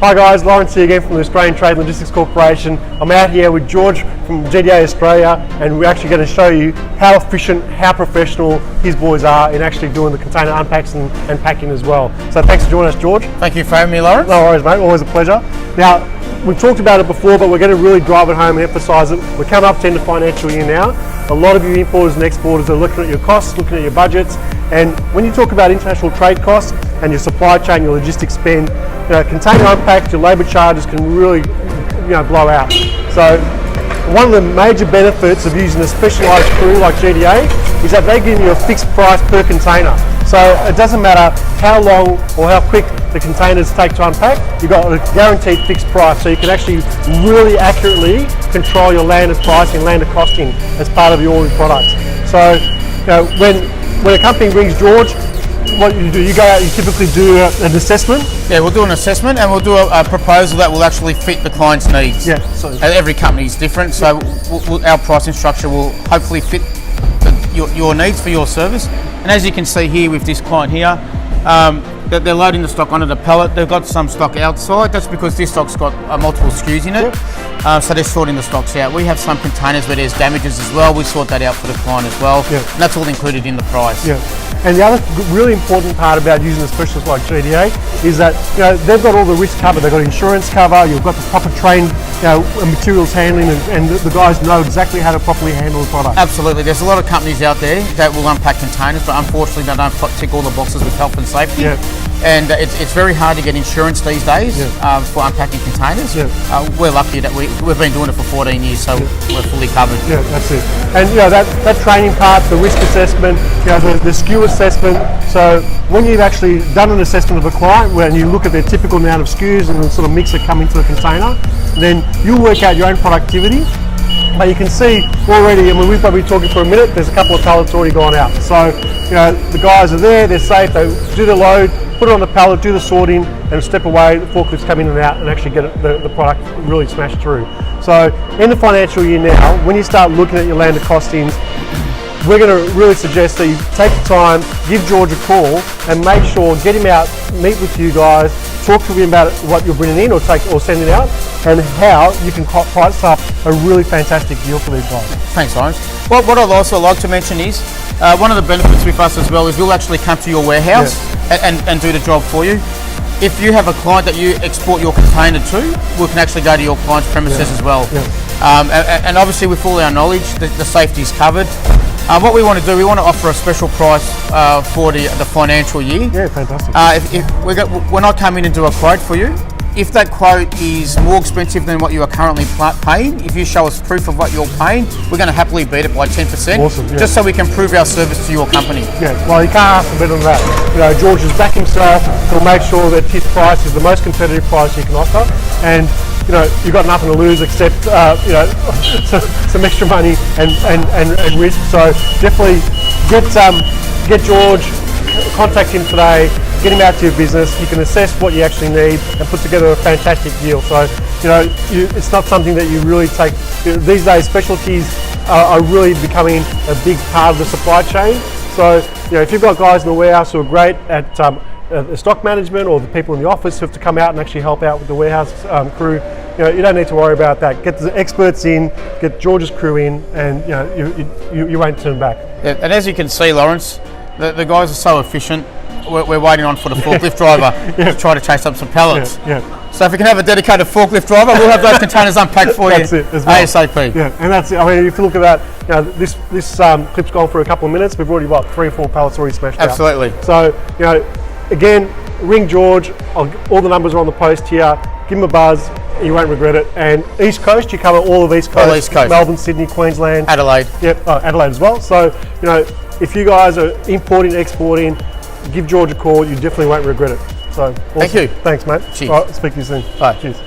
Hi guys, Lawrence here again from the Australian Trade Logistics Corporation. I'm out here with George from GDA Australia, and we're actually going to show you how efficient, how professional his boys are in actually doing the container unpacks and packing as well. So thanks for joining us, George. Thank you for having me, Lawrence. No worries, mate, always a pleasure. Now, we've talked about it before, but we're going to really drive it home and emphasise it. We're coming up to the end of financial year now. A lot of you importers and exporters are looking at your costs, looking at your budgets, and when you talk about international trade costs and your supply chain, your logistics spend, container unpacked, your labour charges can really blow out. So one of the major benefits of using a specialised crew like GDA is that they give you a fixed price per container. So it doesn't matter how long or how quick the containers take to unpack, you've got a guaranteed fixed price, so you can actually really accurately control your landed pricing, landed costing as part of your ordering products. So when a company brings George, what you do, you go out, you typically do an assessment? Yeah, we'll do an assessment and we'll do a proposal that will actually fit the client's needs. Yeah. So every company is different, so our pricing structure will hopefully fit your needs for your service. And as you can see here with this client here, they're loading the stock onto the pallet. They've got some stock outside. That's because this stock's got multiple SKUs in it. So they're sorting the stocks out. We have some containers where there's damages as well. We sort that out for the client as well. Yeah. And that's all included in the price. Yeah. And the other really important part about using a specialist like GDA is that they've got all the risk covered. They've got insurance cover. You've got the proper trained materials handling, and the guys know exactly how to properly handle the product. Absolutely. There's a lot of companies out there that will unpack containers, but unfortunately they don't tick all the boxes with health and safety. Yeah. And it's very hard to get insurance these days for unpacking containers. Yeah. We're lucky that we've been doing it for 14 years, so we're fully covered. Yeah, that's it. And that training part, the risk assessment, the SKU assessment. So when you've actually done an assessment of a client, when you look at their typical amount of SKUs and the sort of mix that come into the container, then you'll work out your own productivity. But you can see already, we've probably been talking for a minute, there's a couple of pallets already gone out. So the guys are there, they're safe, they do the load, put it on the pallet, do the sorting, and step away, the forklifts come in and out and actually get the product really smashed through. So in the financial year now, when you start looking at your landed costings, we're going to really suggest that you take the time, give George a call, and make sure, get him out, meet with you guys, talk to him about what you're bringing in or sending out, and how you can price up a really fantastic deal for these guys. Thanks, Lawrence. What I'd also like to mention is, one of the benefits with us as well is we'll actually come to your warehouse and do the job for you. If you have a client that you export your container to, we can actually go to your client's premises as well. Yeah. And obviously with all our knowledge, the safety is covered. What we want to do, we want to offer a special price for the financial year. Yeah, fantastic. When I come in and do a quote for you, if that quote is more expensive than what you are currently paying, if you show us proof of what you're paying, we're going to happily beat it by 10%. Awesome, yeah. Just so we can prove our service to your company. Yeah, well, you can't ask for better than that. George is back himself. He'll make sure that his price is the most competitive price you can offer, and you've got nothing to lose except some extra money and risk. So definitely get George, contact him today, get him out to your business. You can assess what you actually need and put together a fantastic deal. So it's not something that you really take. These days, specialties are really becoming a big part of the supply chain. So if you've got guys in the warehouse who are great at the stock management, or the people in the office who have to come out and actually help out with the warehouse crew, you don't need to worry about that. Get the experts in, get George's crew in, and you won't turn back. Yeah, and as you can see, Lawrence, the guys are so efficient. We're waiting on for the forklift driver to try to chase up some pallets. So if we can have a dedicated forklift driver, we'll have those containers unpacked for that's you it as well. ASAP. Yeah, and that's it. I mean, if you look at that, this clip's gone for a couple of minutes. We've already got 3 or 4 pallets already smashed out. Absolutely. So again, ring George. All the numbers are on the post here. Give him a buzz. You won't regret it. And East Coast, you cover all of East Coast. All East Coast. Melbourne, Sydney, Queensland. Adelaide. Yep, Adelaide as well. So if you guys are importing, exporting, give George a call. You definitely won't regret it. So awesome. Thank you. Thanks, mate. Cheers. All right, speak to you soon. Bye. Cheers.